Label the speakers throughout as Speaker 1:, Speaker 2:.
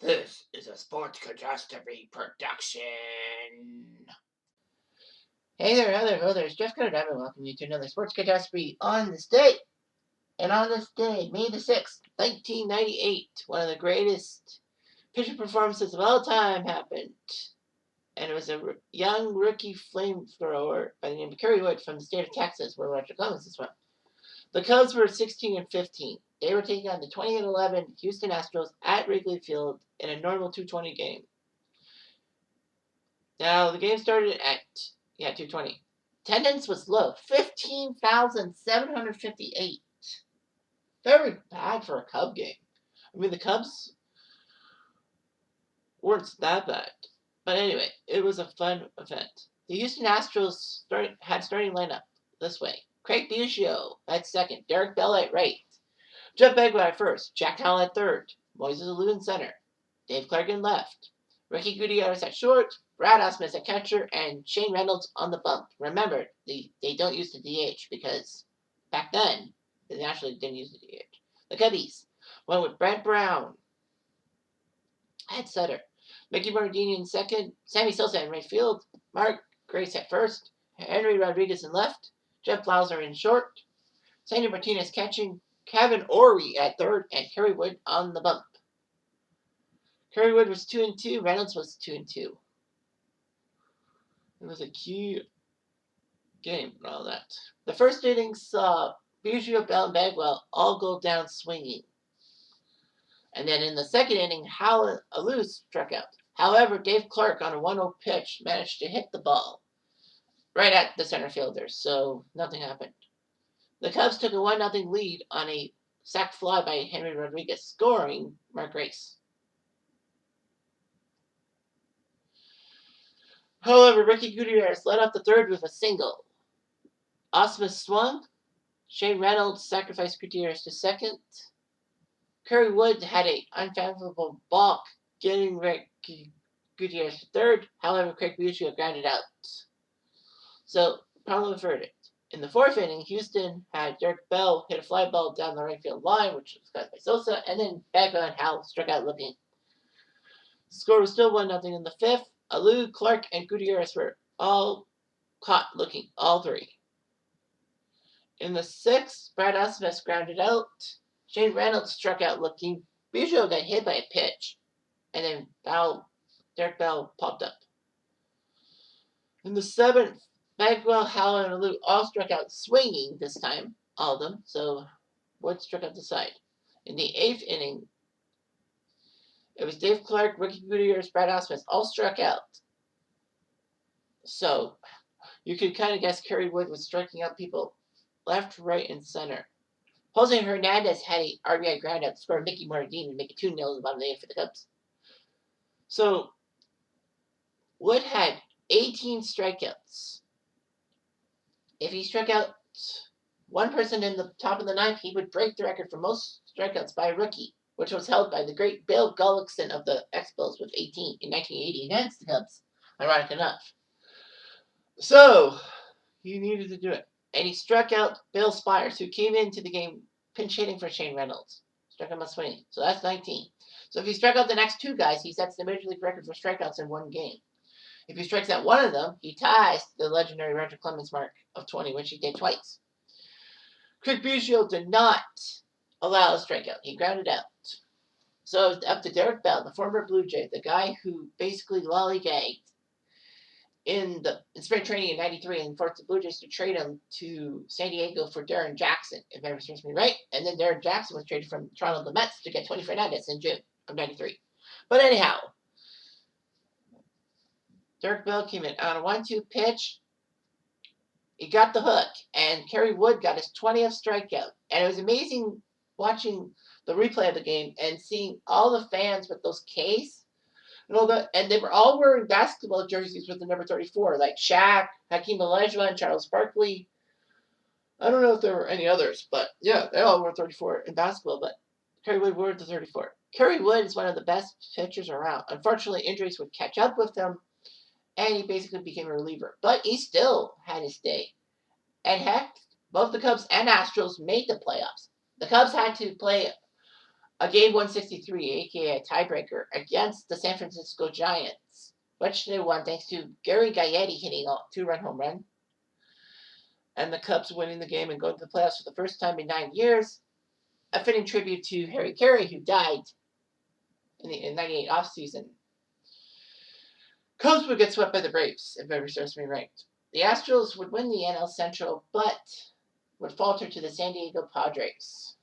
Speaker 1: This is a Sports Catastrophe production. Hey there, hello there. It's Jeff Cutter, and welcome you to another Sports Catastrophe on this day. And on this day, May the 6th, 1998, one of the greatest pitching performances of all time happened. And it was a young rookie flamethrower by the name of Kerry Wood from the state of Texas, where Roger Clemens is from. The Cubs were 16-15. They were taking on the 20-11 Houston Astros at Wrigley Field in a normal 2:20 game. Now, the game started at 2:20. Attendance was low, 15,758. Very bad for a Cub game. I mean, the Cubs weren't that bad. But anyway, it was a fun event. The Houston Astros had starting lineup this way. Craig Biggio at second, Derek Bell at right, Jeff Bagwell at first, Jack Howell at third, Moises Alou in center, Dave Clark in left, Ricky Gutierrez at short, Brad Ausmus at catcher, and Shane Reynolds on the bump. Remember, they don't use the DH because back then, they actually didn't use the DH. The Cubbies went with Brent Brown at center, Mickey Bernardini in second, Sammy Sosa in right field, Mark Grace at first, Henry Rodriguez in left, Jeff Blauser in short, Sandy Martinez catching, Kevin Ory at third, and Kerry Wood on the bump. Kerry Wood was 2-2, Reynolds was 2-2. It was a key game and all that. The first inning saw Biggio, Bell, and Bagwell all go down swinging. And then in the second inning, Howell Alou struck out. However, Dave Clark on a 1-0 pitch managed to hit the ball right at the center fielder, so nothing happened. The Cubs took a 1-0 lead on a sac fly by Henry Rodriguez, scoring Mark Grace. However, Ricky Gutierrez led off the third with a single. Ausmus swung. Shane Reynolds sacrificed Gutierrez to second. Kerry Wood had an unfathomable balk, getting Ricky Gutierrez to third. However, Craig Biggio grounded out. So, problem averted. In the fourth inning, Houston had Derek Bell hit a fly ball down the right field line, which was caught by Sosa, and then Bagwell and Howell struck out looking. The score was still 1-0 in the fifth. Alou, Clark, and Gutierrez were all caught looking, all three. In the sixth, Brad Ausmus grounded out. Shane Reynolds struck out looking. Biggio got hit by a pitch, and then Derek Bell popped up. In the seventh, Bagwell, Howell, and Alou all struck out swinging this time, all of them, so Wood struck out the side. In the eighth inning, it was Dave Clark, Ricky Gutierrez, Brad Ausmus all struck out. So you could kind of guess Kerry Wood was striking out people left, right, and center. Jose Hernandez had a RBI ground out to score Mickey Bernardini and make it 2-0 in the bottom of the eighth for the Cubs. So Wood had 18 strikeouts. If he struck out one person in the top of the ninth, he would break the record for most strikeouts by a rookie, which was held by the great Bill Gullickson of the Expos with 18 in 1980 against the Cubs, ironic enough. So, he needed to do it. And he struck out Bill Spires, who came into the game pinch hitting for Shane Reynolds. Struck him out swinging. So that's 19. So if he struck out the next two guys, he sets the Major League record for strikeouts in one game. If he strikes out one of them, he ties the legendary Roger Clemens mark of 20, which he did twice. Craig Biggio did not allow a strikeout. He grounded out. So it was up to Derek Bell, the former Blue Jay, the guy who basically lollygagged in spring training in '93 and forced the Blue Jays to trade him to San Diego for Darren Jackson, if memory serves me right. And then Darren Jackson was traded from Toronto to the Mets to get Tony Fernandez in June of '93. But anyhow, Derek Bell came in on a 1-2 pitch. He got the hook, and Kerry Wood got his 20th strikeout. And it was amazing watching the replay of the game and seeing all the fans with those Ks and all that. And they were all wearing basketball jerseys with the number 34, like Shaq, Hakeem Olajuwon, Charles Barkley. I don't know if there were any others, but yeah, they all wore 34 in basketball, but Kerry Wood wore the 34. Kerry Wood is one of the best pitchers around. Unfortunately, injuries would catch up with him, and he basically became a reliever. But he still had his day. And heck, both the Cubs and Astros made the playoffs. The Cubs had to play a game 163, aka a tiebreaker, against the San Francisco Giants, which they won thanks to Gary Gaetti hitting a 2-run home run, and the Cubs winning the game and going to the playoffs for the first time in 9 years. A fitting tribute to Harry Carey, who died in the 98 offseason. Cubs would get swept by the Braves, if memory serves me right. The Astros would win the NL Central, but would falter to the San Diego Padres,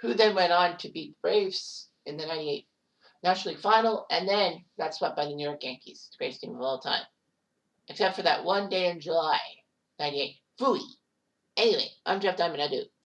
Speaker 1: who then went on to beat the Braves in the 98 National League Final, and then got swept by the New York Yankees, the greatest team of all time. Except for that one day in July, 98. Phooey. Anyway, I'm Jeff Diamond. I do.